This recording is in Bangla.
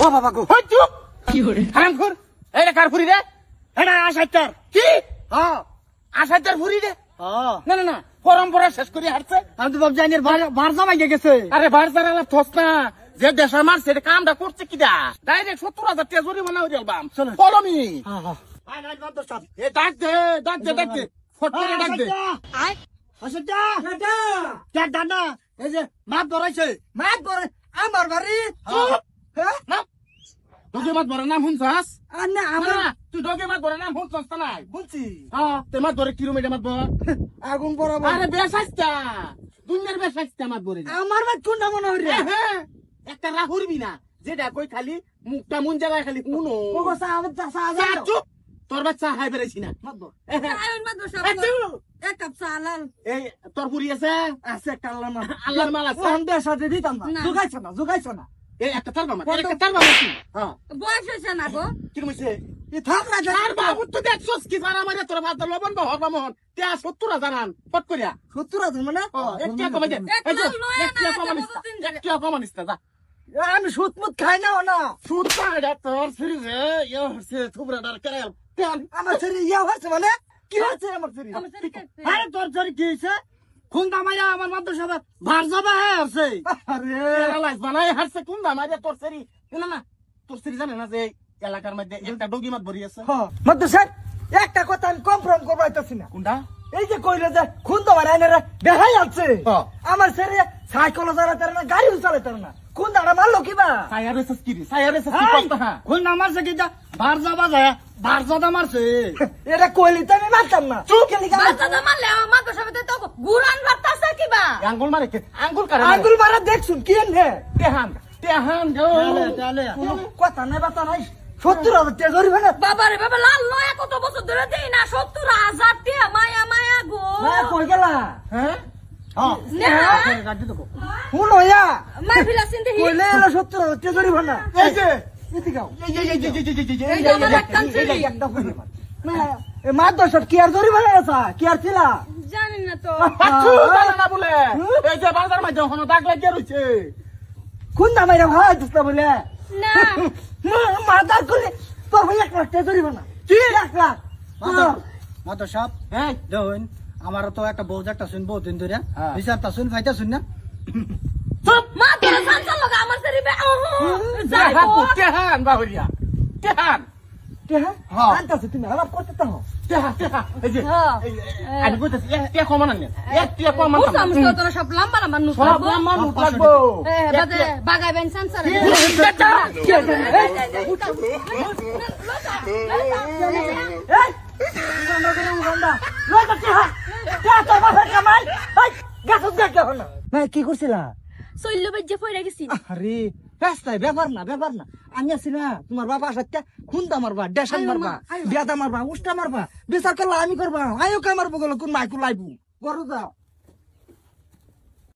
ও বাবা গো হই চুপ কি করে হারাম কর এটা কার ফুরি রে এটা আশাইতার কি হ্যাঁ আশাইতার ফুরি রে হ্যাঁ না না না পরম্পরা শেষ করে হারছে আমি তো ভাব জানি বার জামাই গেছে আরে বারজার আলাপ থস না যে দেশের মারছে এটা কামটা করছে কি দা ডাইরেক্ট 70,000 টাকা জরিমানা হয়ে গেলাম চলো। ফলমি হ্যাঁ হ্যাঁ আয় নাই মাদ্দর সাহেব এ ডাক দে ফট করে ডাক দে আশাইতা কে দানা এই যে মাপ ধরাইছে মাপ ধরে আমার বাড়ি হ্যাঁ না ডগে মাত বড় নাম হুনছাস না না তুই ডগে মাত বড় নাম হুনছাস তা নাই বলছি হ্যাঁ তে মাত ধরে কিরো মেডা মাত বড় আগুন পড়াবো আরে বেশাইস্তা দুনিয়ার বেশাইস্তা মাত বড় আমার বাদ কোন মনে হই রে একটা রাহুরবি না যেটা কই খালি মুখটা মন জায়গায় খালি উনো ওগো সাহাব চা চুপ তোর বাচ্চা হাই বেরেছি না মাদ্দর এক কাপ চা লাল এই তোর পুরি আছে আছে কাল্লা না আল্লাহর মাল আছে ওহন্দে সাথে দিতাম না জুগাইছ না এই একটা তারবা মার একটা তারবা মার হ্যাঁ বয়স হয়েছে না গো কি কইছে এ থাক না আর বাবু তো দেখছস কি জানা মারে তোর ভাত লবণ বা হরবা মোহন তে 70,000 আন ফট করিয়া 70,000 মানে একটা কমাই দে এই যে একটা কমানিস যা আমি সুত মুত খাই না না সুতা এটা তোর ফিরে রে ইয়া হচ্ছে থুবরা ডার কেরাল তেল আমার শরীর ইয়া হচ্ছে মানে কি হচ্ছে আমার শরীর আরে তোর শরীর কি হয়েছে খুন্দা মাইরা আমার মাদ্রাসা ভার যাবে হচ্ছে আরে লাইস বানাই হারছে কোন দাম আরে তোর সেরি না না তোর সেরি জানে না যে এলাকার মধ্যে একটা ডগি মাত ভরি আছে মাদ্রাসা একটা কথা আমি কনফার্ম করব আইতাছি না কোনটা এই যে কইলে যে খুন্দা মারা এনে দেখাই আছে হ্যাঁ। আমার শরীরে সাইকেল চালাতে না গাড়িও চালাতে না খুন্দাটা মারলো কিবা সায়ারে সস্কিরি সায়ারে সস্কি করতে হ্যাঁ খুন্দা মারছে কি ভার যাবা যায় ভার যাদা মারছে এটা কইলি তো আমি মারতাম না চুপ বাচ্চাটা মারলে আমার মা তো সবাই তো গুরান বাতাসে কিবা আঙ্গুল মারে কে আঙ্গুল কারে আঙ্গুল মারা দেখছুন কি এনে তেহান গো কোনো কথা নাই বাতা নাই 70,000 টাকা ধরিবে না বাবা রে বাবা লাল নয়া কত বছর ধরে দেই না 70,000 টাকা মায়া মায়া গো না কই গেলা হ্যাঁ গাড়ি তো শুনো ইয়া মা ফিলা চিনতে হি কইলে 70,000 টাকা ধরিবে না এই যে এদিকে আও এই যে আমার একটা ছেলে একটা কইলে না এ মার দশত কি আর ধরিবে না এটা কি আর ছিলা জানি না তো পাচ্ছু জানা না বলে এই যে বাজার মধ্যে হনো দাগ লাগিয়ে রইছে খুন্দা মাইরা ভাই দুস্তা বলে না মাদার করলে তোর ভাই 1 লাখ টাকা ধরিবে না কি 1 লাখ মাতো সাহেব হ্যাঁ দেখুন আমার তো একটা বউ একটা শুন বহু দিন ধরে হ্যাঁ। বিচারটা শুন ফাইটা শুন না চুপ মা তোর সানসাল লগা আমার শরীরে তেহান বাহুরিয়া তেহান হ্যাঁ হ্যাঁ। আনতাছ তুমি আলাপ করতে তো তেহান এই যে হ্যাঁ। আমি কইতাছি এক কমান না এক টিয়া কমান বুঝ আমি তো তোরা সব লম্বা লম্বা নুস সব মানুষ লাগবো বাদে বাগাইবেন সানসাল কি করছিলা সৈল্য বাজ্যে পড়ে গেছি আরে রাস্তায় ব্যাপার না আমি আছি না তোমার বাবা আসাতে খুন্দা মারবা ডেশন মারবা বেদা মারবা উষ্টা মারবা বিচার করলা আমি করবা আয়ো কে মারবো গেল কোন মাইকু লাইবু গরু যাও